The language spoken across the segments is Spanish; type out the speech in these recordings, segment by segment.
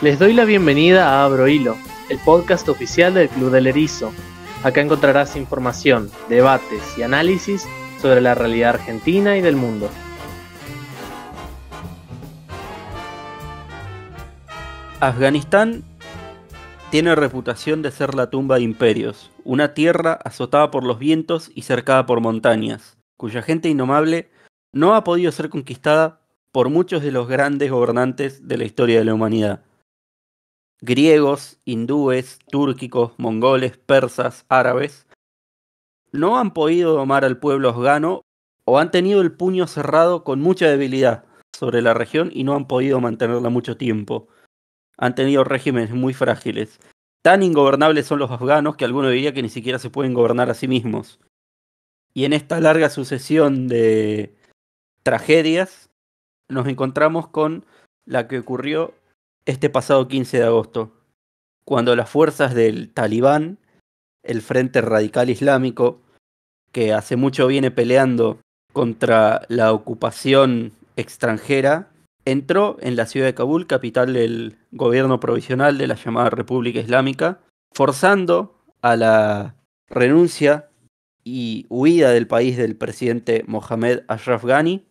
Les doy la bienvenida a Abro Hilo, el podcast oficial del Club del Erizo. Acá encontrarás información, debates y análisis sobre la realidad argentina y del mundo. Afganistán tiene reputación de ser la tumba de imperios, una tierra azotada por los vientos y cercada por montañas, cuya gente indomable no ha podido ser conquistada por muchos de los grandes gobernantes de la historia de la humanidad. Griegos, hindúes, túrquicos, mongoles, persas, árabes, no han podido domar al pueblo afgano o han tenido el puño cerrado con mucha debilidad sobre la región y no han podido mantenerla mucho tiempo. Han tenido regímenes muy frágiles. Tan ingobernables son los afganos que alguno diría que ni siquiera se pueden gobernar a sí mismos. Y en esta larga sucesión de tragedias nos encontramos con la que ocurrió este pasado 15 de agosto, cuando las fuerzas del Talibán, el Frente Radical Islámico, que hace mucho viene peleando contra la ocupación extranjera, entró en la ciudad de Kabul, capital del gobierno provisional de la llamada República Islámica, forzando a la renuncia y huida del país del presidente Mohamed Ashraf Ghani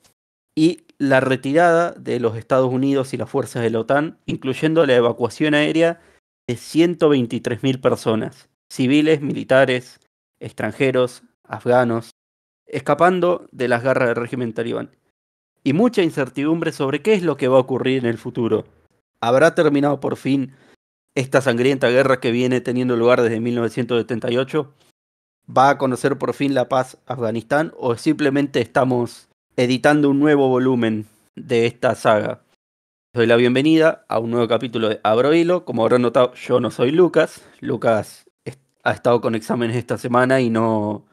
y la retirada de los Estados Unidos y las fuerzas de la OTAN, incluyendo la evacuación aérea de 123.000 personas, civiles, militares, extranjeros, afganos, escapando de las garras del régimen talibán. Y mucha incertidumbre sobre qué es lo que va a ocurrir en el futuro. ¿Habrá terminado por fin esta sangrienta guerra que viene teniendo lugar desde 1978? ¿Va a conocer por fin la paz Afganistán o simplemente estamos editando un nuevo volumen de esta saga? Doy la bienvenida a un nuevo capítulo de Abro Hilo. Como habrán notado, yo no soy Lucas. Lucas ha estado con exámenes esta semana y no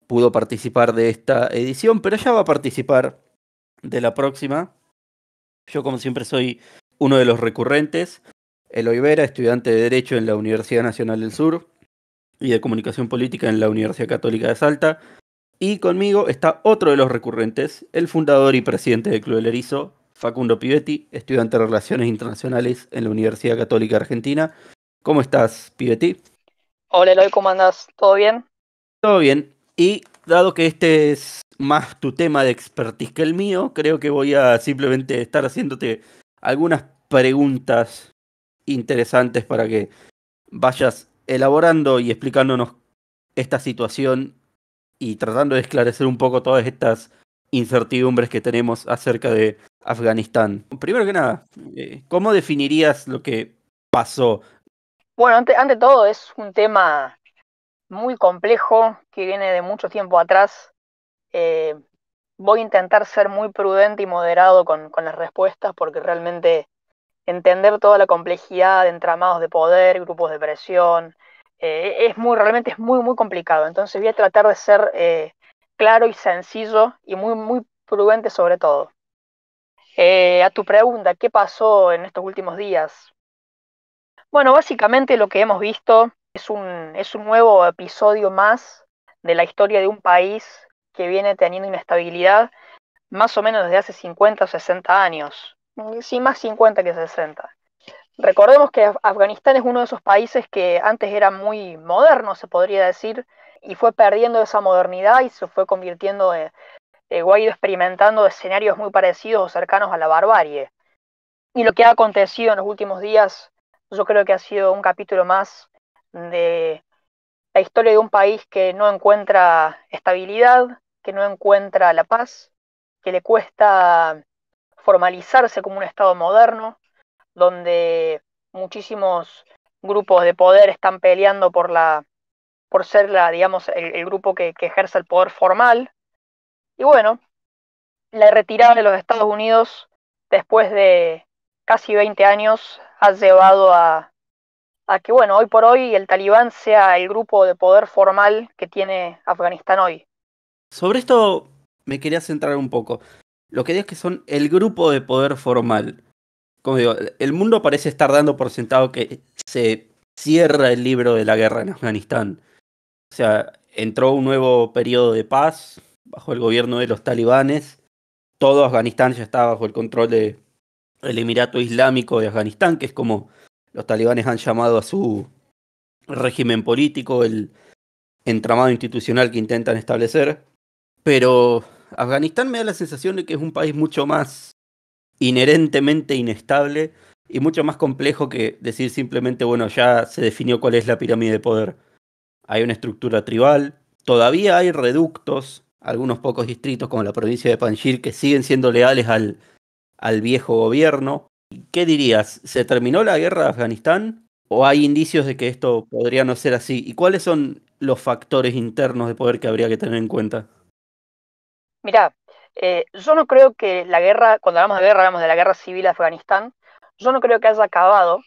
pudo participar de esta edición, pero ya va a participar de la próxima. Yo, como siempre, soy uno de los recurrentes, Eloy Vera, estudiante de Derecho en la Universidad Nacional del Sur y de Comunicación Política en la Universidad Católica de Salta. Y conmigo está otro de los recurrentes, el fundador y presidente del Club del Erizo, Facundo Pivetti, estudiante de Relaciones Internacionales en la Universidad Católica Argentina. ¿Cómo estás, Pivetti? Hola Eloy, ¿cómo andás? ¿Todo bien? Todo bien. Y dado que este es más tu tema de expertise que el mío, creo que voy a simplemente estar haciéndote algunas preguntas interesantes para que vayas elaborando y explicándonos esta situación y tratando de esclarecer un poco todas estas incertidumbres que tenemos acerca de Afganistán. Primero que nada, ¿cómo definirías lo que pasó? Bueno, ante todo es un tema muy complejo que viene de mucho tiempo atrás. Eh, Voy a intentar ser muy prudente y moderado con las respuestas porque realmente entender toda la complejidad de entramados de poder, grupos de presión, realmente es muy complicado. Entonces voy a tratar de ser claro y sencillo y muy prudente sobre todo. A tu pregunta, ¿qué pasó en estos últimos días? Bueno, básicamente lo que hemos visto es un nuevo episodio más de la historia de un país que viene teniendo inestabilidad más o menos desde hace 50 o 60 años. Sí, más 50 que 60. Recordemos que Afganistán es uno de esos países que antes era muy moderno, se podría decir, y fue perdiendo esa modernidad y se fue convirtiendo o ha ido experimentando escenarios muy parecidos o cercanos a la barbarie. Y lo que ha acontecido en los últimos días, yo creo que ha sido un capítulo más de la historia de un país que no encuentra estabilidad, que no encuentra la paz, que le cuesta formalizarse como un Estado moderno, donde muchísimos grupos de poder están peleando por ser digamos, el grupo que ejerce el poder formal. Y bueno, la retirada de los Estados Unidos después de casi 20 años ha llevado a que, bueno, hoy por hoy el Talibán sea el grupo de poder formal que tiene Afganistán hoy. Sobre esto me quería centrar un poco. Lo que digo es que son el grupo de poder formal. Como digo, el mundo parece estar dando por sentado que se cierra el libro de la guerra en Afganistán. O sea, entró un nuevo periodo de paz bajo el gobierno de los talibanes. Todo Afganistán ya está bajo el control de el Emirato Islámico de Afganistán, que es como los talibanes han llamado a su régimen político, el entramado institucional que intentan establecer. Pero Afganistán me da la sensación de que es un país mucho más inherentemente inestable y mucho más complejo que decir simplemente, bueno, ya se definió cuál es la pirámide de poder. Hay una estructura tribal, todavía hay reductos, algunos pocos distritos como la provincia de Panjshir que siguen siendo leales al viejo gobierno. ¿Qué dirías? ¿Se terminó la guerra de Afganistán? ¿O hay indicios de que esto podría no ser así? ¿Y cuáles son los factores internos de poder que habría que tener en cuenta? Mirá, yo no creo que la guerra, cuando hablamos de guerra, hablamos de la guerra civil de Afganistán, yo no creo que haya acabado,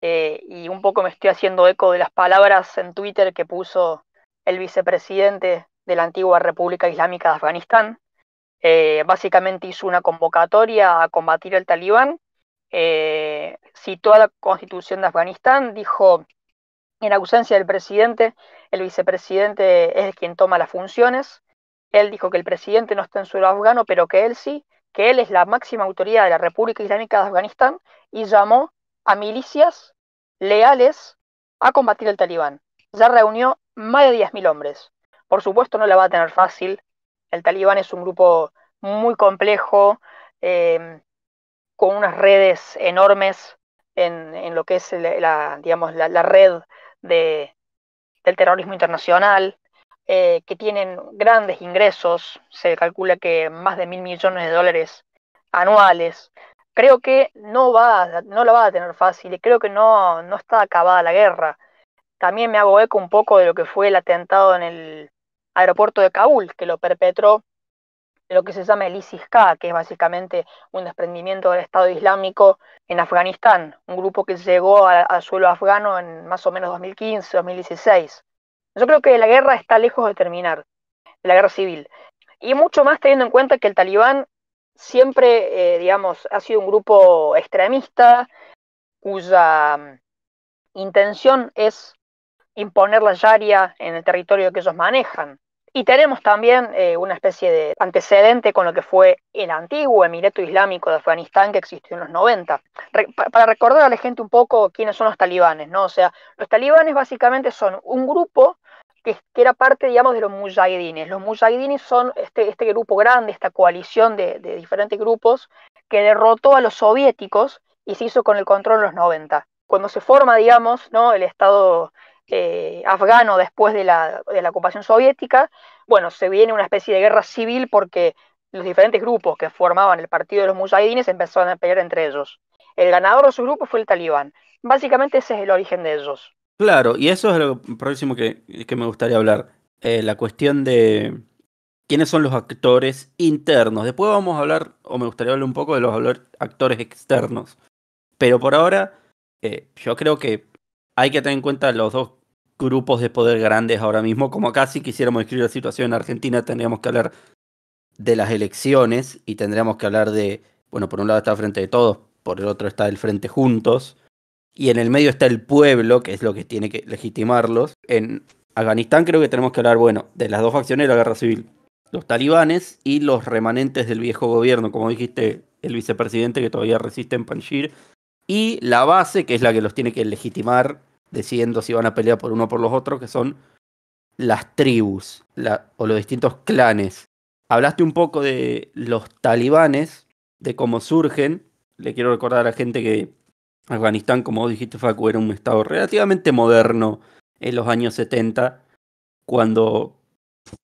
y un poco me estoy haciendo eco de las palabras en Twitter que puso el vicepresidente de la antigua República Islámica de Afganistán. Básicamente hizo una convocatoria a combatir al talibán, citó a la constitución de Afganistán, dijo, en ausencia del presidente, el vicepresidente es quien toma las funciones. Él dijo que el presidente no está en suelo afgano, pero que él sí, que él es la máxima autoridad de la República Islámica de Afganistán y llamó a milicias leales a combatir al talibán. Ya reunió más de 10.000 hombres. Por supuesto no la va a tener fácil. El talibán es un grupo muy complejo, con unas redes enormes en lo que es digamos, la red de, del terrorismo internacional, que tienen grandes ingresos, se calcula que más de 1.000 millones de dólares anuales. Creo que no la va a tener fácil y creo que no está acabada la guerra. También me hago eco un poco de lo que fue el atentado en el aeropuerto de Kabul, que lo perpetró lo que se llama el ISIS-K, que es básicamente un desprendimiento del Estado Islámico en Afganistán, un grupo que llegó al suelo afgano en más o menos 2015, 2016. Yo creo que la guerra está lejos de terminar, la guerra civil, y mucho más teniendo en cuenta que el talibán siempre, digamos, ha sido un grupo extremista cuya intención es imponer la Sharia en el territorio que ellos manejan. Y tenemos también una especie de antecedente con lo que fue el antiguo Emirato Islámico de Afganistán que existió en los 90. Para recordar a la gente un poco quiénes son los talibanes, ¿no? O sea, los talibanes básicamente son un grupo que era parte, digamos, de los mujahidines. Los mujahidines son este grupo grande, esta coalición de diferentes grupos que derrotó a los soviéticos y se hizo con el control en los 90. Cuando se forma, digamos, ¿no? El Estado afgano después de la ocupación soviética, bueno, se viene una especie de guerra civil porque los diferentes grupos que formaban el partido de los mujahidines empezaron a pelear entre ellos. El ganador de su grupo fue el talibán. Básicamente ese es el origen de ellos. Claro, y eso es lo próximo que me gustaría hablar. La cuestión de quiénes son los actores internos. Después vamos a hablar, o me gustaría hablar un poco de los actores externos. Pero por ahora, yo creo que hay que tener en cuenta los dos grupos de poder grandes ahora mismo. Como acá si quisiéramos describir la situación en Argentina, tendríamos que hablar de las elecciones y tendríamos que hablar de, bueno, por un lado está el Frente de Todos, por el otro está el Frente Juntos, y en el medio está el pueblo, que es lo que tiene que legitimarlos. En Afganistán creo que tenemos que hablar, bueno, de las dos facciones de la guerra civil, los talibanes y los remanentes del viejo gobierno, como dijiste, el vicepresidente que todavía resiste en Panjshir, y la base, que es la que los tiene que legitimar, decidiendo si van a pelear por uno o por los otros, que son las tribus o los distintos clanes. Hablaste un poco de los talibanes, de cómo surgen. Le quiero recordar a la gente que Afganistán, como vos dijiste, Facu, era un estado relativamente moderno en los años 70, cuando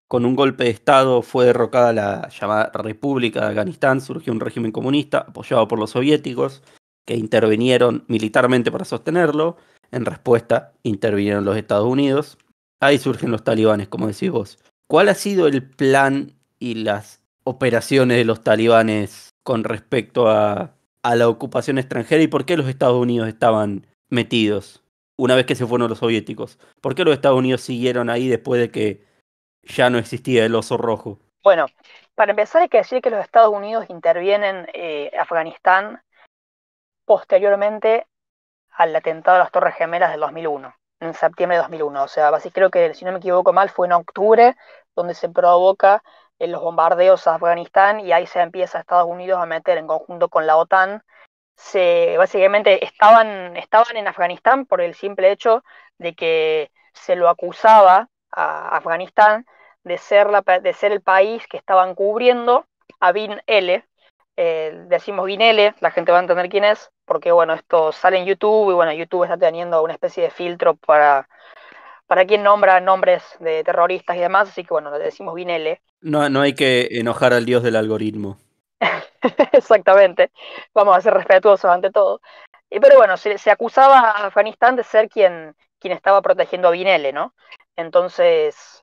con un golpe de estado fue derrocada la llamada República de Afganistán, surgió un régimen comunista apoyado por los soviéticos, que intervinieron militarmente para sostenerlo. En respuesta, intervinieron los Estados Unidos. Ahí surgen los talibanes, como decís vos. ¿Cuál ha sido el plan y las operaciones de los talibanes con respecto a la ocupación extranjera y por qué los Estados Unidos estaban metidos una vez que se fueron los soviéticos? ¿Por qué los Estados Unidos siguieron ahí después de que ya no existía el oso rojo? Bueno, para empezar hay que decir que los Estados Unidos intervienen Afganistán posteriormente al atentado de las Torres Gemelas del 2001, en septiembre de 2001. O sea, creo que, si no me equivoco mal, fue en octubre donde se provoca los bombardeos a Afganistán y ahí se empieza Estados Unidos a meter en conjunto con la OTAN básicamente estaban en Afganistán por el simple hecho de que se lo acusaba a Afganistán de ser el país que estaban cubriendo a Bin L. Decimos Bin L, la gente va a entender quién es, porque bueno, esto sale en YouTube y bueno, YouTube está teniendo una especie de filtro para quien nombra nombres de terroristas y demás, así que bueno, le decimos Bin L. No hay que enojar al dios del algoritmo. Exactamente, vamos a ser respetuosos ante todo. Pero bueno, se acusaba a Afganistán de ser quien estaba protegiendo a Bin L, ¿no? Entonces,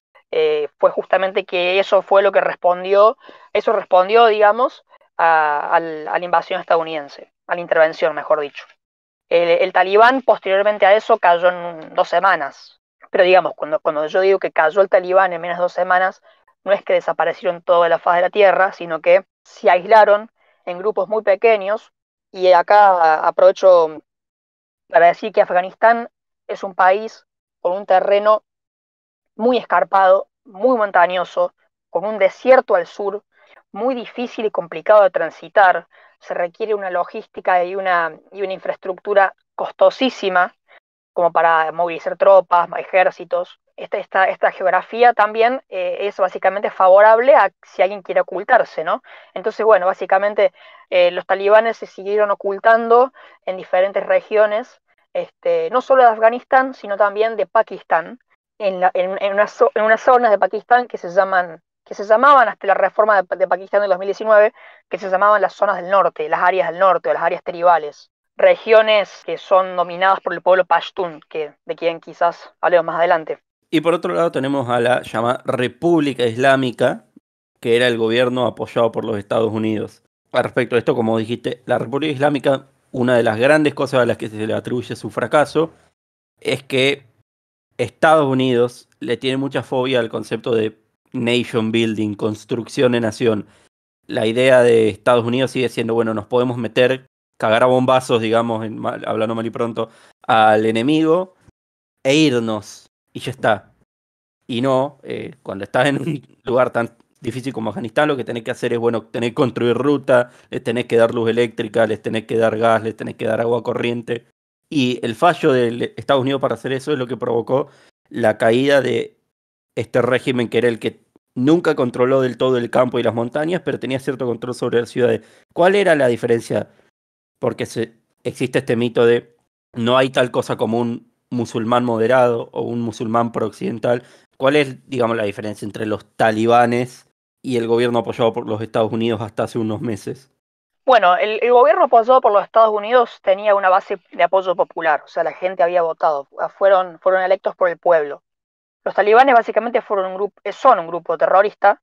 fue justamente que eso fue lo que eso respondió, digamos, a la invasión estadounidense, a la intervención, mejor dicho. El talibán posteriormente a eso cayó en 2 semanas. Pero digamos, cuando yo digo que cayó el talibán en menos de 2 semanas, no es que desaparecieron toda la faz de la tierra, sino que se aislaron en grupos muy pequeños. Y acá aprovecho para decir que Afganistán es un país con un terreno muy escarpado, muy montañoso, con un desierto al sur, muy difícil y complicado de transitar. Se requiere una logística y una infraestructura costosísima como para movilizar tropas, ejércitos. Esta geografía también es básicamente favorable a si alguien quiere ocultarse, ¿no? Entonces, bueno, básicamente los talibanes se siguieron ocultando en diferentes regiones, no solo de Afganistán, sino también de Pakistán, en unas zonas de Pakistán que se llamaban hasta la reforma de Pakistán de 2019, que se llamaban las zonas del norte, las áreas del norte o las áreas tribales, regiones que son dominadas por el pueblo Pashtun, de quien quizás hablemos más adelante. Y por otro lado tenemos a la llamada República Islámica, que era el gobierno apoyado por los Estados Unidos. Al respecto de esto, como dijiste, la República Islámica, una de las grandes cosas a las que se le atribuye su fracaso, es que Estados Unidos le tiene mucha fobia al concepto de nation building, construcción de nación. La idea de Estados Unidos sigue siendo, bueno, nos podemos meter, cagar a bombazos, digamos, hablando mal y pronto, al enemigo e irnos, y ya está. Y no, cuando estás en un lugar tan difícil como Afganistán, lo que tenés que hacer es, bueno, tenés que construir ruta, les tenés que dar luz eléctrica, les tenés que dar gas, les tenés que dar agua corriente. Y el fallo de Estados Unidos para hacer eso es lo que provocó la caída de este régimen que era el que nunca controló del todo el campo y las montañas, pero tenía cierto control sobre las ciudades. ¿Cuál era la diferencia? Porque existe este mito de no hay tal cosa como un musulmán moderado o un musulmán prooccidental. ¿Cuál es, digamos, la diferencia entre los talibanes y el gobierno apoyado por los Estados Unidos hasta hace unos meses? Bueno, el gobierno apoyado por los Estados Unidos tenía una base de apoyo popular, o sea, la gente había votado, fueron electos por el pueblo. Los talibanes básicamente son un grupo terrorista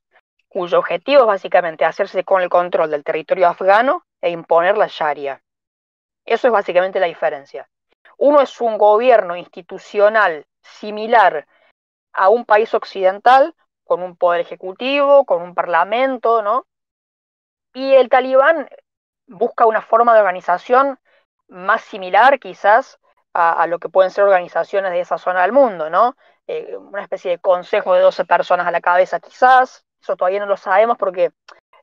cuyo objetivo es básicamente hacerse con el control del territorio afgano e imponer la Sharia. Eso es básicamente la diferencia. Uno es un gobierno institucional similar a un país occidental, con un poder ejecutivo, con un parlamento, ¿no? Y el talibán busca una forma de organización más similar quizás a lo que pueden ser organizaciones de esa zona del mundo, ¿no? Una especie de consejo de 12 personas a la cabeza quizás, eso todavía no lo sabemos porque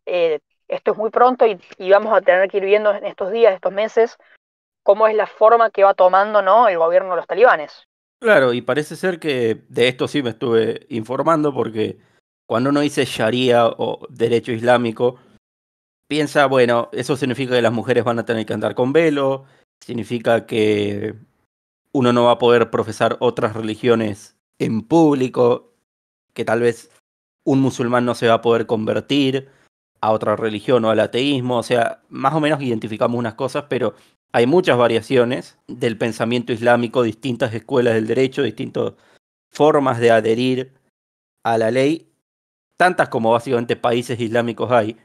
esto es muy pronto y vamos a tener que ir viendo en estos días, estos meses, cómo es la forma que va tomando, ¿no?, el gobierno de los talibanes. Claro, y parece ser que de esto sí me estuve informando porque cuando uno dice Sharia o derecho islámico, piensa, bueno, eso significa que las mujeres van a tener que andar con velo, significa que uno no va a poder profesar otras religiones en público, que tal vez un musulmán no se va a poder convertir a otra religión o al ateísmo. O sea, más o menos identificamos unas cosas, pero hay muchas variaciones del pensamiento islámico, distintas escuelas del derecho, distintas formas de adherir a la ley, tantas como básicamente países islámicos hay.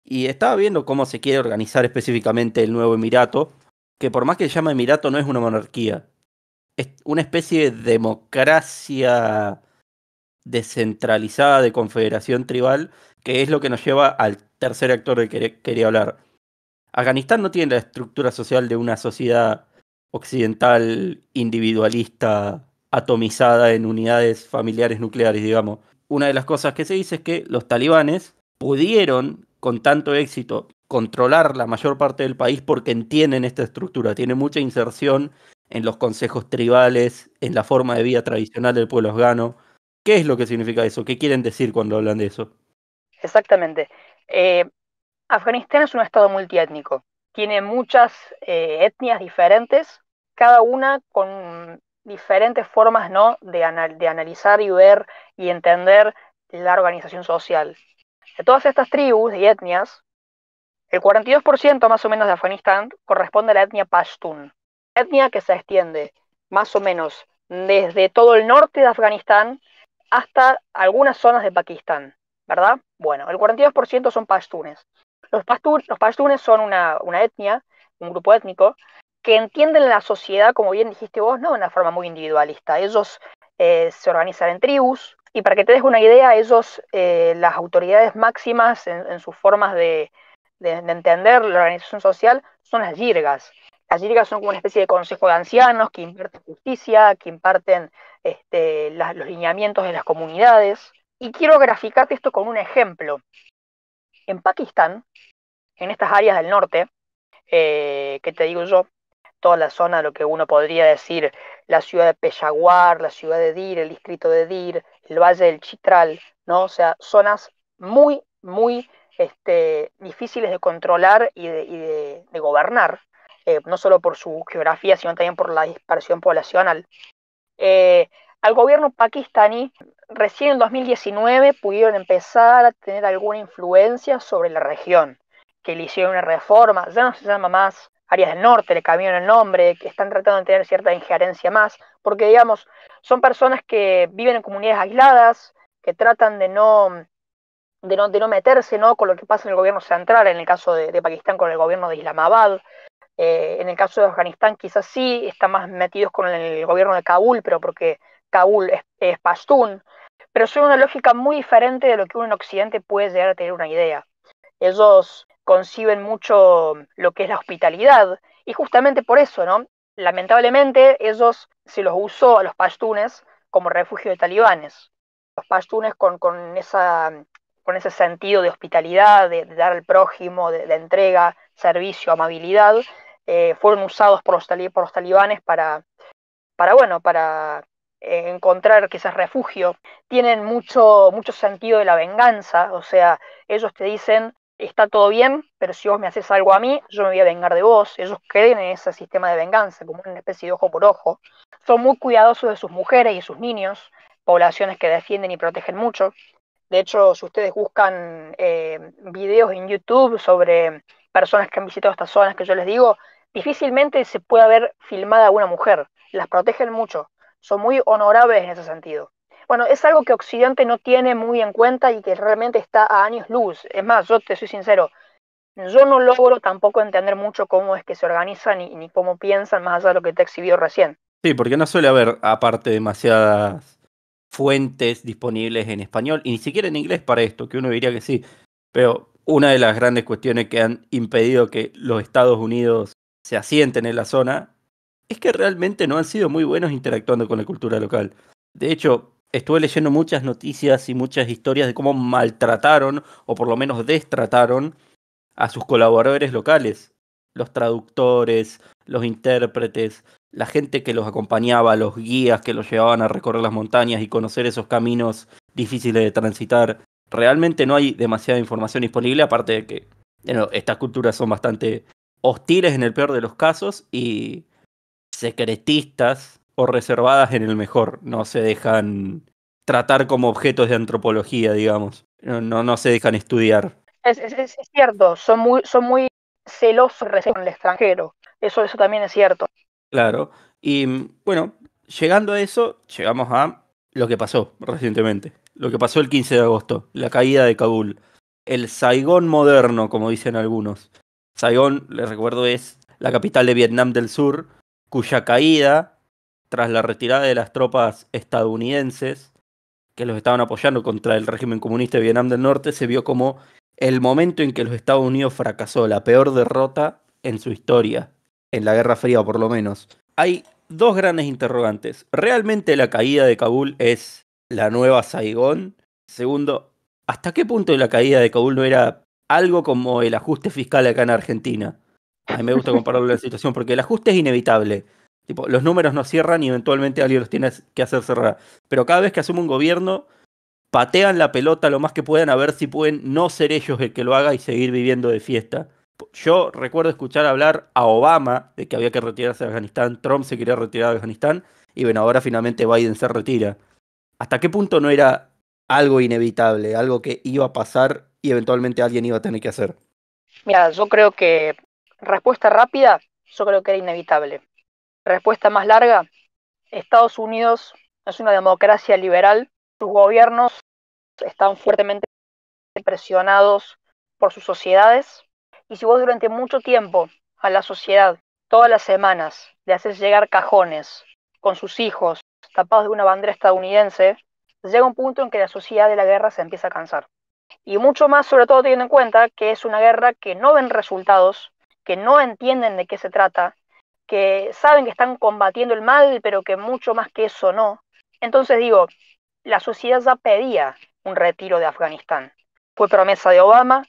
Y estaba viendo cómo se quiere organizar específicamente el nuevo Emirato, que por más que se llama Emirato no es una monarquía, es una especie de democracia descentralizada de confederación tribal, que es lo que nos lleva al tercer actor del que quería hablar. Afganistán no tiene la estructura social de una sociedad occidental individualista, atomizada en unidades familiares nucleares, digamos. Una de las cosas que se dice es que los talibanes pudieron, con tanto éxito, controlar la mayor parte del país porque entienden esta estructura. Tiene mucha inserción en los consejos tribales, en la forma de vida tradicional del pueblo afgano. ¿Qué es lo que significa eso? ¿Qué quieren decir cuando hablan de eso? Exactamente. Afganistán es un estado multiétnico. Tiene muchas etnias diferentes, cada una con diferentes formas, ¿no?, de analizar y ver y entender la organización social. De todas estas tribus y etnias, el 42% más o menos de Afganistán corresponde a la etnia Pashtun, etnia que se extiende más o menos desde todo el norte de Afganistán hasta algunas zonas de Pakistán, ¿verdad? Bueno, el 42% son pashtunes. Los pashtunes son una etnia, un grupo étnico, que entienden la sociedad, como bien dijiste vos, no de una forma muy individualista. Ellos se organizan en tribus, y para que te des una idea, ellos, las autoridades máximas en sus formas de entender la organización social, son las yirgas. Las yirgas son como una especie de consejo de ancianos que imparten justicia, que imparten los lineamientos de las comunidades. Y quiero graficarte esto con un ejemplo. En Pakistán, en estas áreas del norte, que te digo yo, toda la zona, lo que uno podría decir, la ciudad de Peshawar, la ciudad de Dir, el distrito de Dir, el valle del Chitral, ¿no? O sea, zonas muy, muy difíciles de controlar y de gobernar, no solo por su geografía, sino también por la dispersión poblacional. Eh, Al gobierno pakistaní, recién en 2019 pudieron empezar a tener alguna influencia sobre la región, que le hicieron una reforma, ya no se llama más áreas del norte, le cambiaron el nombre, que están tratando de tener cierta injerencia más, porque digamos, son personas que viven en comunidades aisladas, que tratan de no meterse, ¿no?, con lo que pasa en el gobierno central, en el caso de Pakistán con el gobierno de Islamabad. En el caso de Afganistán quizás sí, están más metidos con el gobierno de Kabul, pero porque Kabul es pastún, pero son una lógica muy diferente de lo que uno en Occidente puede llegar a tener una idea. Ellos conciben mucho lo que es la hospitalidad, y justamente por eso, ¿no? Lamentablemente, ellos se los usó a los pashtunes como refugio de talibanes. Los pashtunes con ese sentido de hospitalidad, de dar al prójimo, de entrega, servicio, amabilidad, fueron usados por los talibanes para encontrar quizás refugio. Tienen mucho sentido de la venganza, o sea, ellos te dicen, está todo bien, pero si vos me haces algo a mí, yo me voy a vengar de vos. Ellos creen en ese sistema de venganza, como una especie de ojo por ojo. Son muy cuidadosos de sus mujeres y sus niños, poblaciones que defienden y protegen mucho. De hecho, si ustedes buscan videos en YouTube sobre personas que han visitado estas zonas que yo les digo, difícilmente se puede ver filmada a una mujer. Las protegen mucho. Son muy honorables en ese sentido. Bueno, es algo que Occidente no tiene muy en cuenta y que realmente está a años luz. Es más, yo te soy sincero, yo no logro tampoco entender mucho cómo es que se organizan ni cómo piensan, más allá de lo que te he exhibido recién. Sí, porque no suele haber, aparte, demasiadas fuentes disponibles en español y ni siquiera en inglés para esto, que uno diría que sí. Pero una de las grandes cuestiones que han impedido que los Estados Unidos se asienten en la zona es que realmente no han sido muy buenos interactuando con la cultura local. De hecho, estuve leyendo muchas noticias y muchas historias de cómo maltrataron, o por lo menos destrataron, a sus colaboradores locales. Los traductores, los intérpretes, la gente que los acompañaba, los guías que los llevaban a recorrer las montañas y conocer esos caminos difíciles de transitar. Realmente no hay demasiada información disponible, aparte de que estas culturas son bastante hostiles en el peor de los casos y secretistas o reservadas en el mejor. No se dejan tratar como objetos de antropología, digamos. No se dejan estudiar. Es cierto, son muy celosos con el extranjero. Eso también es cierto. Claro. Y bueno, llegando a eso, llegamos a lo que pasó recientemente. Lo que pasó el 15 de agosto, la caída de Kabul. El Saigón moderno, como dicen algunos. Saigón, les recuerdo, es la capital de Vietnam del Sur, cuya caída, tras la retirada de las tropas estadounidenses que los estaban apoyando contra el régimen comunista de Vietnam del Norte, se vio como el momento en que los Estados Unidos fracasó, la peor derrota en su historia, en la Guerra Fría por lo menos. Hay dos grandes interrogantes. ¿Realmente la caída de Kabul es la nueva Saigón? Segundo, ¿hasta qué punto la caída de Kabul no era algo como el ajuste fiscal acá en Argentina. A mí me gusta compararlo a la situación porque el ajuste es inevitable. Tipo, los números no cierran y eventualmente alguien los tiene que hacer cerrar. Pero cada vez que asume un gobierno, patean la pelota lo más que puedan a ver si pueden no ser ellos el que lo haga y seguir viviendo de fiesta. Yo recuerdo escuchar hablar a Obama de que había que retirarse de Afganistán, Trump se quería retirar de Afganistán, y bueno, ahora finalmente Biden se retira. ¿Hasta qué punto no era algo inevitable, algo que iba a pasar y eventualmente alguien iba a tener que hacer? Mira, yo creo que respuesta rápida, yo creo que era inevitable. Respuesta más larga, Estados Unidos es una democracia liberal, sus gobiernos están fuertemente presionados por sus sociedades, y si vos durante mucho tiempo a la sociedad, todas las semanas, le haces llegar cajones con sus hijos tapados de una bandera estadounidense, llega un punto en que la sociedad de la guerra se empieza a cansar. Y mucho más, sobre todo teniendo en cuenta que es una guerra que no ven resultados, que no entienden de qué se trata, que saben que están combatiendo el mal, pero que mucho más que eso no. Entonces digo, la sociedad ya pedía un retiro de Afganistán. Fue promesa de Obama,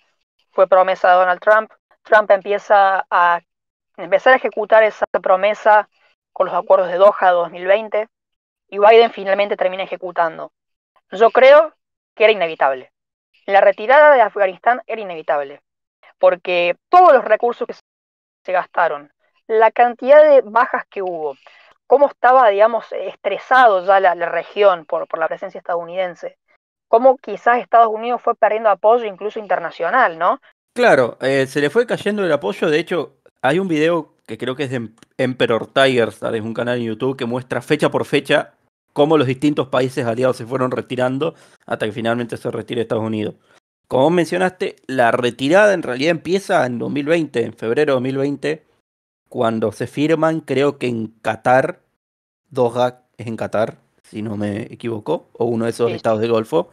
fue promesa de Donald Trump. Trump empieza a empezar a ejecutar esa promesa con los acuerdos de Doha 2020 y Biden finalmente termina ejecutando. Yo creo que era inevitable. La retirada de Afganistán era inevitable, porque todos los recursos que se gastaron, la cantidad de bajas que hubo, cómo estaba, digamos, estresado ya la región por la presencia estadounidense, cómo quizás Estados Unidos fue perdiendo apoyo incluso internacional, ¿no? Claro, se le fue cayendo el apoyo. De hecho, hay un video que creo que es de Emperor Tigers, es un canal en YouTube que muestra fecha por fecha cómo los distintos países aliados se fueron retirando hasta que finalmente se retire Estados Unidos. Como vos mencionaste, la retirada en realidad empieza en 2020, en febrero de 2020, cuando se firman, creo que en Qatar, Doha es en Qatar, si no me equivoco, o uno de esos Sí, estados sí. del Golfo,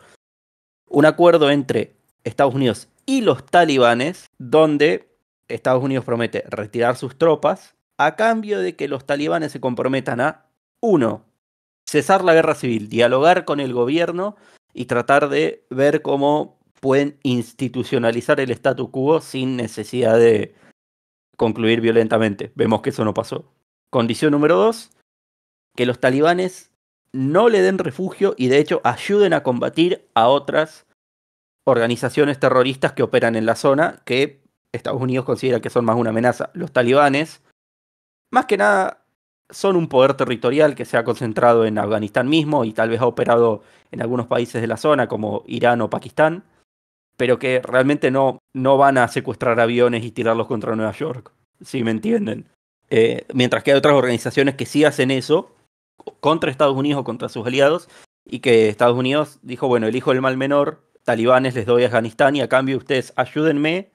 un acuerdo entre Estados Unidos y los talibanes, donde Estados Unidos promete retirar sus tropas a cambio de que los talibanes se comprometan a, uno, cesar la guerra civil, dialogar con el gobierno y tratar de ver cómo pueden institucionalizar el statu quo sin necesidad de concluir violentamente. Vemos que eso no pasó. Condición número dos, que los talibanes no le den refugio y de hecho ayuden a combatir a otras organizaciones terroristas que operan en la zona, que Estados Unidos considera que son más una amenaza. Los talibanes, más que nada, son un poder territorial que se ha concentrado en Afganistán mismo y tal vez ha operado en algunos países de la zona, como Irán o Pakistán, pero que realmente no van a secuestrar aviones y tirarlos contra Nueva York, si me entienden. Mientras que hay otras organizaciones que sí hacen eso contra Estados Unidos o contra sus aliados, y que Estados Unidos dijo, bueno, elijo el mal menor, talibanes les doy a Afganistán y a cambio ustedes ayúdenme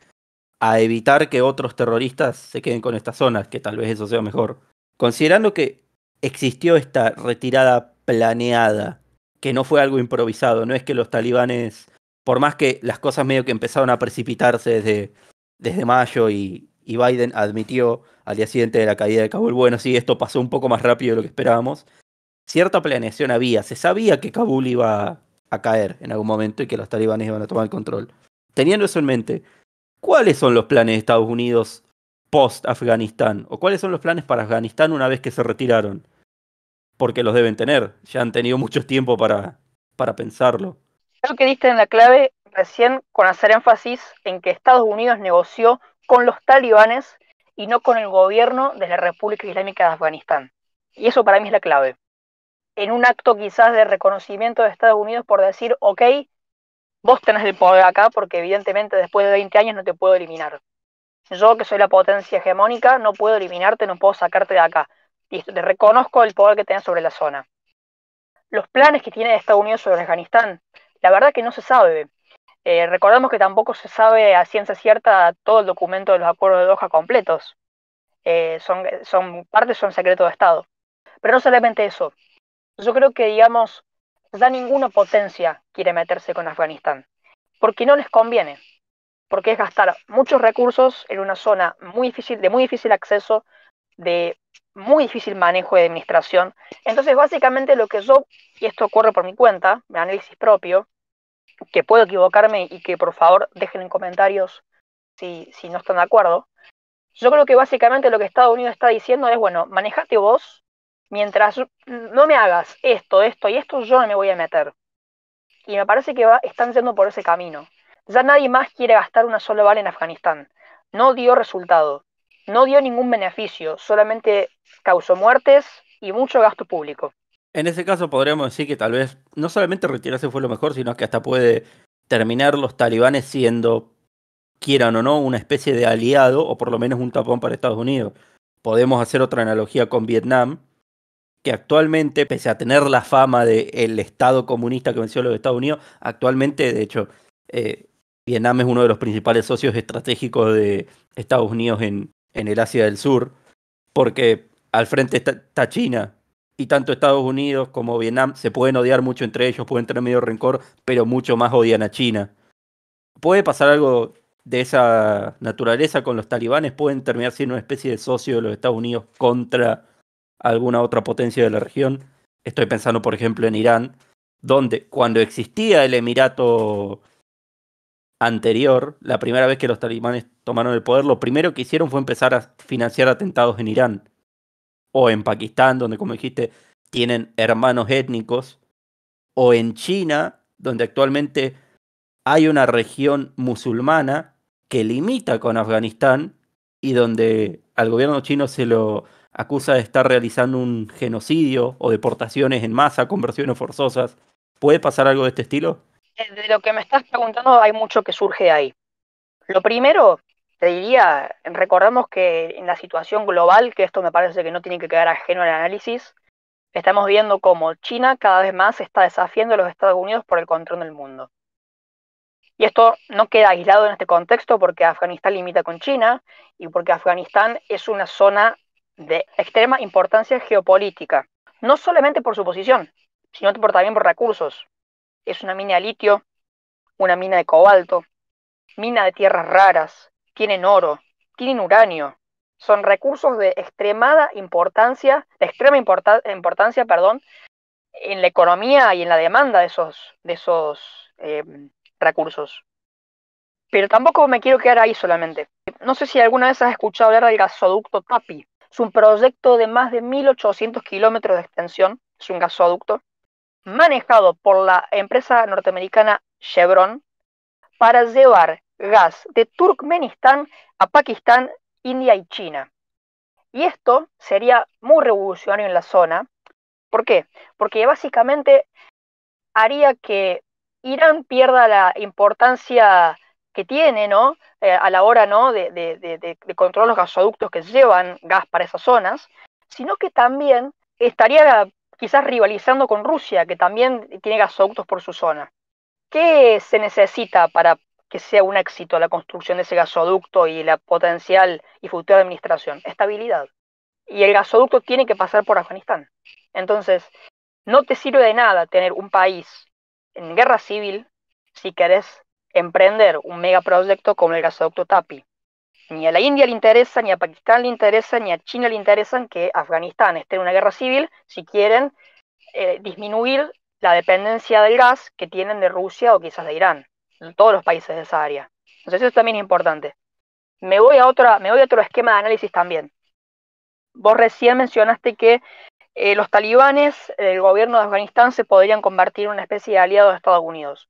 a evitar que otros terroristas se queden con estas zonas, que tal vez eso sea mejor. Considerando que existió esta retirada planeada, que no fue algo improvisado, no es que los talibanes, por más que las cosas medio que empezaron a precipitarse desde mayo y Biden admitió al día siguiente de la caída de Kabul, bueno, sí, esto pasó un poco más rápido de lo que esperábamos, cierta planeación había, se sabía que Kabul iba a caer en algún momento y que los talibanes iban a tomar el control. Teniendo eso en mente, ¿cuáles son los planes de Estados Unidos post-Afganistán? ¿O cuáles son los planes para Afganistán una vez que se retiraron? Porque los deben tener, ya han tenido mucho tiempo para pensarlo. Creo que diste en la clave recién con hacer énfasis en que Estados Unidos negoció con los talibanes y no con el gobierno de la República Islámica de Afganistán. Y eso para mí es la clave. En un acto quizás de reconocimiento de Estados Unidos por decir, ok, vos tenés el poder acá porque evidentemente después de 20 años no te puedo eliminar. Yo, que soy la potencia hegemónica, no puedo eliminarte, no puedo sacarte de acá. Listo, te reconozco el poder que tenés sobre la zona. Los planes que tiene Estados Unidos sobre Afganistán, la verdad que no se sabe. Recordemos que tampoco se sabe a ciencia cierta todo el documento de los acuerdos de Doha completos. Partes son secreto de Estado. Pero no solamente eso. Yo creo que, digamos, ya ninguna potencia quiere meterse con Afganistán. Porque no les conviene. Porque es gastar muchos recursos en una zona muy difícil, de muy difícil acceso, de muy difícil manejo de administración. Entonces, básicamente lo que yo, y esto ocurre por mi cuenta, mi análisis propio, que puedo equivocarme y que por favor dejen en comentarios si no están de acuerdo. Yo creo que básicamente lo que Estados Unidos está diciendo es, bueno, manejate vos, mientras no me hagas esto, esto y esto, yo no me voy a meter. Y me parece que están yendo por ese camino. Ya nadie más quiere gastar una sola bala en Afganistán. No dio resultado, no dio ningún beneficio, solamente causó muertes y mucho gasto público. En ese caso podríamos decir que tal vez no solamente retirarse fue lo mejor, sino que hasta puede terminar los talibanes siendo, quieran o no, una especie de aliado o por lo menos un tapón para Estados Unidos. Podemos hacer otra analogía con Vietnam, que actualmente, pese a tener la fama del Estado comunista que venció a los Estados Unidos, actualmente, de hecho, Vietnam es uno de los principales socios estratégicos de Estados Unidos en el Asia del Sur, porque al frente está China, y tanto Estados Unidos como Vietnam se pueden odiar mucho entre ellos, pueden tener medio rencor, pero mucho más odian a China. ¿Puede pasar algo de esa naturaleza con los talibanes? ¿Pueden terminar siendo una especie de socio de los Estados Unidos contra alguna otra potencia de la región? Estoy pensando, por ejemplo, en Irán, donde cuando existía el emirato anterior, la primera vez que los talibanes tomaron el poder, lo primero que hicieron fue empezar a financiar atentados en Irán o en Pakistán, donde, como dijiste, tienen hermanos étnicos, o en China, donde actualmente hay una región musulmana que limita con Afganistán y donde al gobierno chino se lo acusa de estar realizando un genocidio o deportaciones en masa, conversiones forzosas. ¿Puede pasar algo de este estilo? De lo que me estás preguntando hay mucho que surge de ahí. Lo primero, te diría, recordemos que en la situación global, que esto me parece que no tiene que quedar ajeno al análisis, estamos viendo cómo China cada vez más está desafiando a los Estados Unidos por el control del mundo. Y esto no queda aislado en este contexto porque Afganistán limita con China y porque Afganistán es una zona de extrema importancia geopolítica, no solamente por su posición, sino también por recursos. Es una mina de litio, una mina de cobalto, mina de tierras raras, tienen oro, tienen uranio. Son recursos de extremada importancia, perdón, en la economía y en la demanda de esos recursos. Pero tampoco me quiero quedar ahí solamente. No sé si alguna vez has escuchado hablar del gasoducto TAPI. Es un proyecto de más de 1.800 kilómetros de extensión. Es un gasoducto manejado por la empresa norteamericana Chevron para llevar gas de Turkmenistán a Pakistán, India y China. Y esto sería muy revolucionario en la zona. ¿Por qué? Porque básicamente haría que Irán pierda la importancia que tiene, ¿no? A la hora, ¿no? de controlar los gasoductos que llevan gas para esas zonas, sino que también estaría quizás rivalizando con Rusia, que también tiene gasoductos por su zona. ¿Qué se necesita para que sea un éxito la construcción de ese gasoducto y la potencial y futura administración? Estabilidad. Y el gasoducto tiene que pasar por Afganistán. Entonces, no te sirve de nada tener un país en guerra civil si querés emprender un megaproyecto como el gasoducto TAPI. Ni a la India le interesa, ni a Pakistán le interesa, ni a China le interesan que Afganistán esté en una guerra civil si quieren disminuir la dependencia del gas que tienen de Rusia o quizás de Irán, todos los países de esa área. Entonces eso también es importante. Me voy a otro esquema de análisis también. Vos recién mencionaste que los talibanes, el gobierno de Afganistán, se podrían convertir en una especie de aliado de Estados Unidos.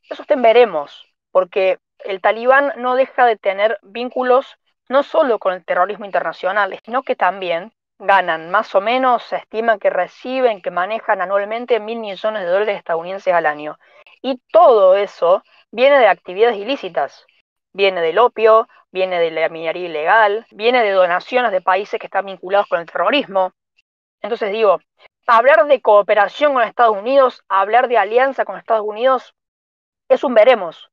Eso veremos, porque el talibán no deja de tener vínculos no solo con el terrorismo internacional, sino que también ganan más o menos, se estima que reciben, que manejan anualmente 1.000 millones de dólares estadounidenses al año. Y todo eso viene de actividades ilícitas, viene del opio, viene de la minería ilegal, viene de donaciones de países que están vinculados con el terrorismo. Entonces digo, hablar de cooperación con Estados Unidos, hablar de alianza con Estados Unidos, es un veremos.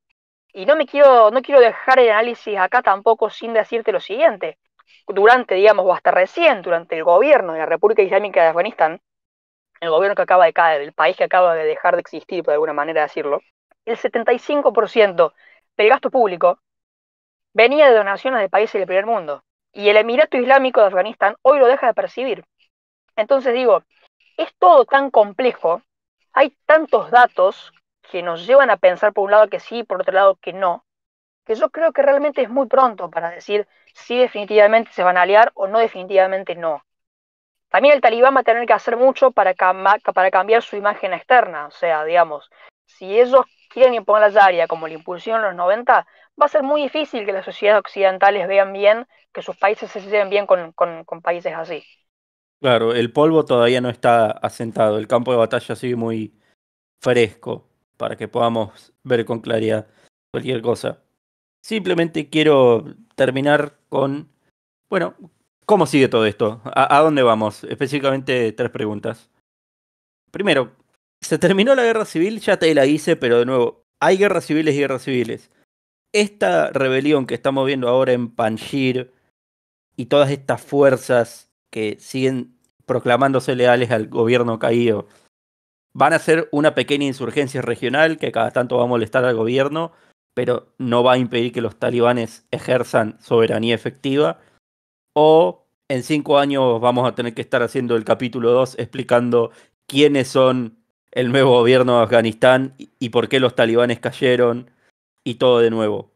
Y no quiero dejar el análisis acá tampoco sin decirte lo siguiente. Durante, digamos, o hasta recién, durante el gobierno de la República Islámica de Afganistán, el gobierno que acaba de caer, el país que acaba de dejar de existir, por alguna manera decirlo, el 75% del gasto público venía de donaciones de países del primer mundo. Y el Emirato Islámico de Afganistán hoy lo deja de percibir. Entonces digo, es todo tan complejo, hay tantos datos que nos llevan a pensar por un lado que sí, por otro lado que no, que yo creo que realmente es muy pronto para decir si definitivamente se van a aliar o no definitivamente no. También el talibán va a tener que hacer mucho para cambiar su imagen externa, o sea, digamos, si ellos quieren imponer la Sharia como lo impulsaron en los 90, va a ser muy difícil que las sociedades occidentales vean bien que sus países se lleven bien con países así. Claro, el polvo todavía no está asentado, el campo de batalla sigue muy fresco para que podamos ver con claridad cualquier cosa. Simplemente quiero terminar con, bueno, ¿cómo sigue todo esto? ¿A dónde vamos? Específicamente 3 preguntas. Primero, ¿se terminó la guerra civil? Ya te la hice, pero de nuevo, hay guerras civiles y guerras civiles. Esta rebelión que estamos viendo ahora en Panjshir y todas estas fuerzas que siguen proclamándose leales al gobierno caído, van a ser una pequeña insurgencia regional que cada tanto va a molestar al gobierno, pero no va a impedir que los talibanes ejerzan soberanía efectiva. O en 5 años vamos a tener que estar haciendo el capítulo 2 explicando quiénes son el nuevo gobierno de Afganistán y por qué los talibanes cayeron y todo de nuevo.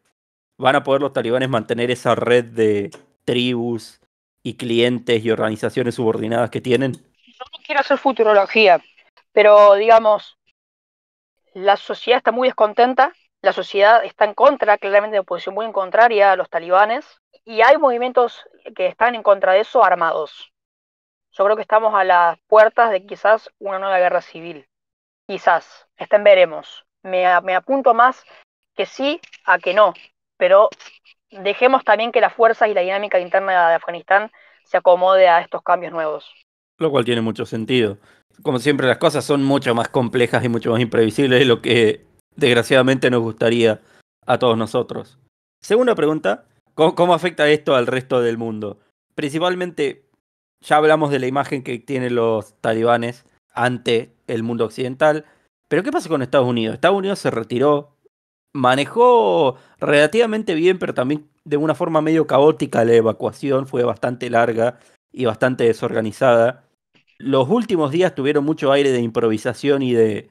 ¿Van a poder los talibanes mantener esa red de tribus y clientes y organizaciones subordinadas que tienen? Yo no quiero hacer futurología, pero digamos, la sociedad está muy descontenta, la sociedad está en contra, claramente de posición muy en contraria a los talibanes, y hay movimientos que están en contra de eso armados. Yo creo que estamos a las puertas de quizás una nueva guerra civil. Quizás, está en veremos. Me apunto más que sí a que no, pero dejemos también que las fuerzas y la dinámica interna de Afganistán se acomode a estos cambios nuevos. Lo cual tiene mucho sentido. Como siempre, las cosas son mucho más complejas y mucho más imprevisibles de lo que desgraciadamente nos gustaría a todos nosotros. Segunda pregunta, ¿cómo afecta esto al resto del mundo? Principalmente, ya hablamos de la imagen que tienen los talibanes ante el mundo occidental, pero ¿qué pasa con Estados Unidos? Estados Unidos se retiró, manejó relativamente bien, pero también de una forma medio caótica la evacuación, fue bastante larga y bastante desorganizada. Los últimos días tuvieron mucho aire de improvisación y de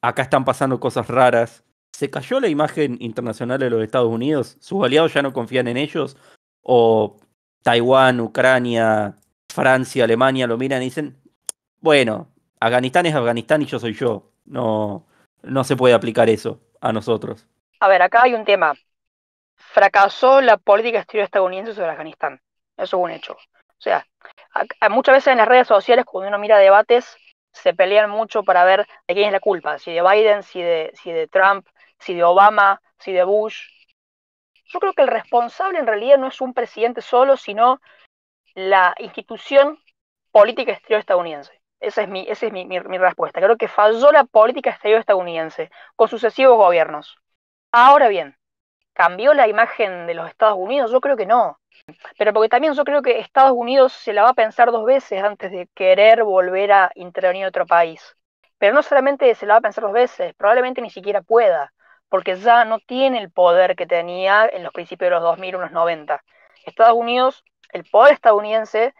acá están pasando cosas raras. ¿Se cayó la imagen internacional de los Estados Unidos? ¿Sus aliados ya no confían en ellos? ¿O Taiwán, Ucrania, Francia, Alemania lo miran y dicen, bueno, Afganistán es Afganistán y yo soy yo? No, no se puede aplicar eso a nosotros. A ver, acá hay un tema. Fracasó la política exterior estadounidense sobre Afganistán. Eso es un hecho. O sea, muchas veces en las redes sociales, cuando uno mira debates, se pelean mucho para ver de quién es la culpa. Si de Biden, si de Trump, si de Obama, si de Bush. Yo creo que el responsable en realidad no es un presidente solo, sino la institución política exterior estadounidense. Esa es mi respuesta. Creo que falló la política exterior estadounidense con sucesivos gobiernos. Ahora bien, ¿cambió la imagen de los Estados Unidos? Yo creo que no. Pero porque también yo creo que Estados Unidos se la va a pensar 2 veces antes de querer volver a intervenir en otro país. Pero no solamente se la va a pensar 2 veces, probablemente ni siquiera pueda, porque ya no tiene el poder que tenía en los principios de los 2000 o los 90. Estados Unidos, el poder estadounidense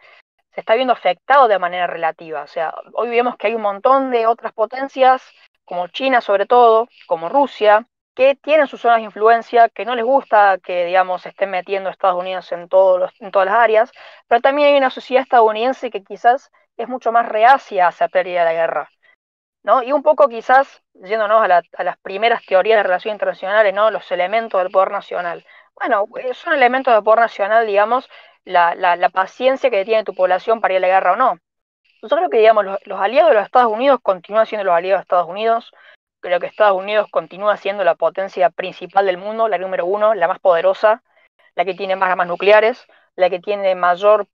se está viendo afectado de manera relativa. O sea, hoy vemos que hay un montón de otras potencias, como China sobre todo, como Rusia, que tienen sus zonas de influencia, que no les gusta que, digamos, se estén metiendo Estados Unidos en todas las áreas, pero también hay una sociedad estadounidense que quizás es mucho más reacia hacia pérdida de la guerra, ¿no? Y un poco quizás, yéndonos a las primeras teorías de relaciones internacionales, ¿no? Los elementos del poder nacional. Bueno, son elementos del poder nacional, digamos, la paciencia que tiene tu población para ir a la guerra o no. Yo creo que, digamos, los aliados de los Estados Unidos continúan siendo los aliados de Estados Unidos. Creo que Estados Unidos continúa siendo la potencia principal del mundo, la número uno, la más poderosa, la que tiene más armas nucleares, la que tiene mayor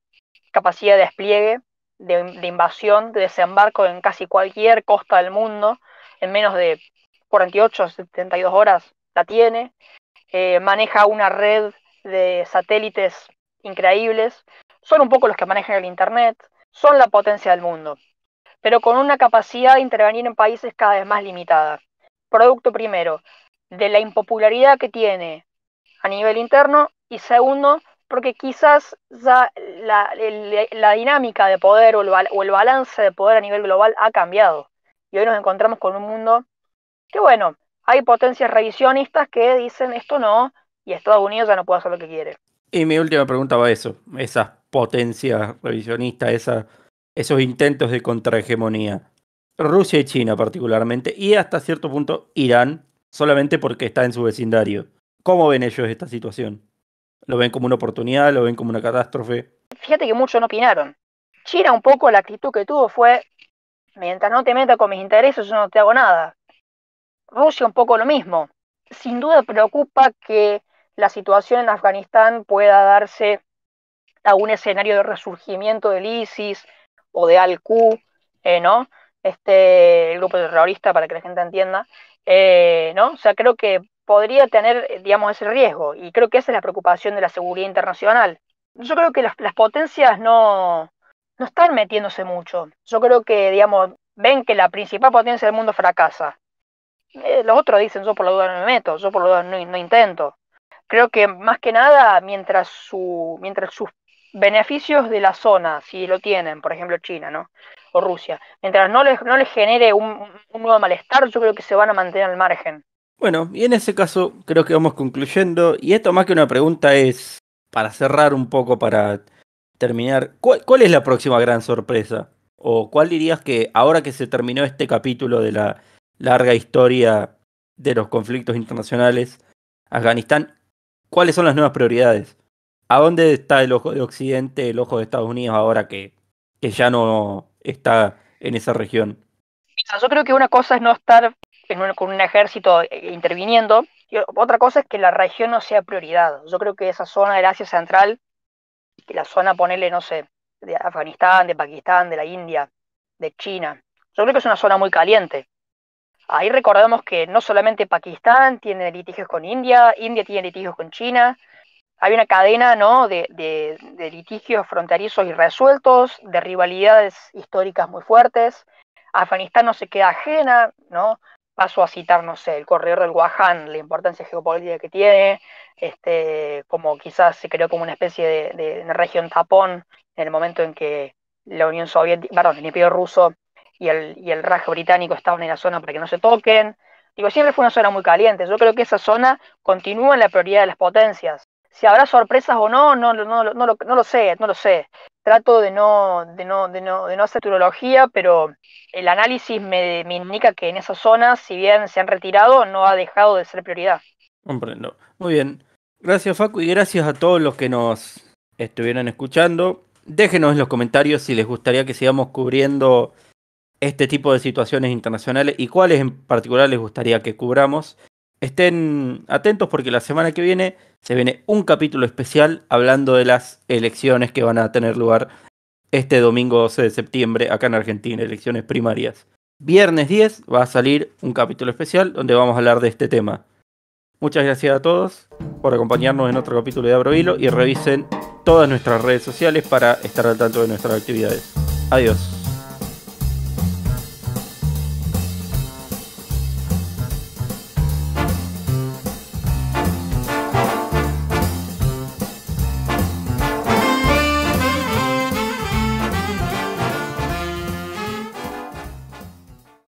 capacidad de despliegue, de invasión, de desembarco en casi cualquier costa del mundo, en menos de 48 o 72 horas la tiene. Maneja una red de satélites increíbles. Son un poco los que manejan el Internet. Son la potencia del mundo, pero con una capacidad de intervenir en países cada vez más limitada. Producto primero, de la impopularidad que tiene a nivel interno, y segundo, porque quizás ya la dinámica de poder o el balance de poder a nivel global ha cambiado. Y hoy nos encontramos con un mundo Que bueno, hay potencias revisionistas que dicen esto no, y Estados Unidos ya no puede hacer lo que quiere. Y mi última pregunta va a eso, esas potencias revisionistas, esos intentos de contrahegemonía. Rusia y China particularmente, y hasta cierto punto Irán, solamente porque está en su vecindario. ¿Cómo ven ellos esta situación? ¿Lo ven como una oportunidad? ¿Lo ven como una catástrofe? Fíjate que muchos no opinaron. China un poco la actitud que tuvo fue, mientras no te metas con mis intereses, yo no te hago nada. Rusia un poco lo mismo. Sin duda preocupa que la situación en Afganistán pueda darse a un escenario de resurgimiento del ISIS o de Al-Q, ¿no? El grupo terrorista, para que la gente entienda, ¿no? O sea, creo que podría tener, digamos, ese riesgo, y creo que esa es la preocupación de la seguridad internacional. Yo creo que las potencias no están metiéndose mucho. Yo creo que, digamos, ven que la principal potencia del mundo fracasa. Los otros dicen, yo por la duda no me meto, yo por la duda no intento. Creo que más que nada, mientras sus beneficios de la zona, si lo tienen, por ejemplo China, ¿no? O Rusia, mientras no les genere un nuevo malestar, yo creo que se van a mantener al margen. Bueno, y en ese caso creo que vamos concluyendo, y esto más que una pregunta es para cerrar un poco, para terminar, ¿cuál es la próxima gran sorpresa? ¿O cuál dirías que ahora que se terminó este capítulo de la larga historia de los conflictos internacionales, Afganistán, cuáles son las nuevas prioridades? ¿A dónde está el ojo de Occidente, el ojo de Estados Unidos ahora que ya no está en esa región? Mira, yo creo que una cosa es no estar con un ejército interviniendo, y otra cosa es que la región no sea prioridad. Yo creo que esa zona del Asia Central, que la zona, ponerle, no sé, de Afganistán, de Pakistán, de la India, de China, yo creo que es una zona muy caliente. Ahí recordemos que no solamente Pakistán tiene litigios con India, India tiene litigios con China, hay una cadena, ¿no?, de litigios fronterizos irresueltos, de rivalidades históricas muy fuertes. Afganistán no se queda ajena, ¿no? Paso a citar, no sé, el corredor del Wahan, la importancia geopolítica que tiene, como quizás se creó como una especie de región tapón en el momento en que la Unión Soviética, perdón, el Imperio Ruso y el Raj británico estaban en la zona para que no se toquen. Digo, siempre fue una zona muy caliente. Yo creo que esa zona continúa en la prioridad de las potencias. Si habrá sorpresas o no, no lo sé. Trato de no hacer turología, pero el análisis me indica que en esa zona, si bien se han retirado, no ha dejado de ser prioridad. Comprendo. Muy bien. Gracias, Facu, y gracias a todos los que nos estuvieron escuchando. Déjenos en los comentarios si les gustaría que sigamos cubriendo este tipo de situaciones internacionales y cuáles en particular les gustaría que cubramos. Estén atentos porque la semana que viene se viene un capítulo especial hablando de las elecciones que van a tener lugar este domingo 12 de septiembre acá en Argentina, elecciones primarias. Viernes 10 va a salir un capítulo especial donde vamos a hablar de este tema. Muchas gracias a todos por acompañarnos en otro capítulo de Abro Hilo y revisen todas nuestras redes sociales para estar al tanto de nuestras actividades. Adiós.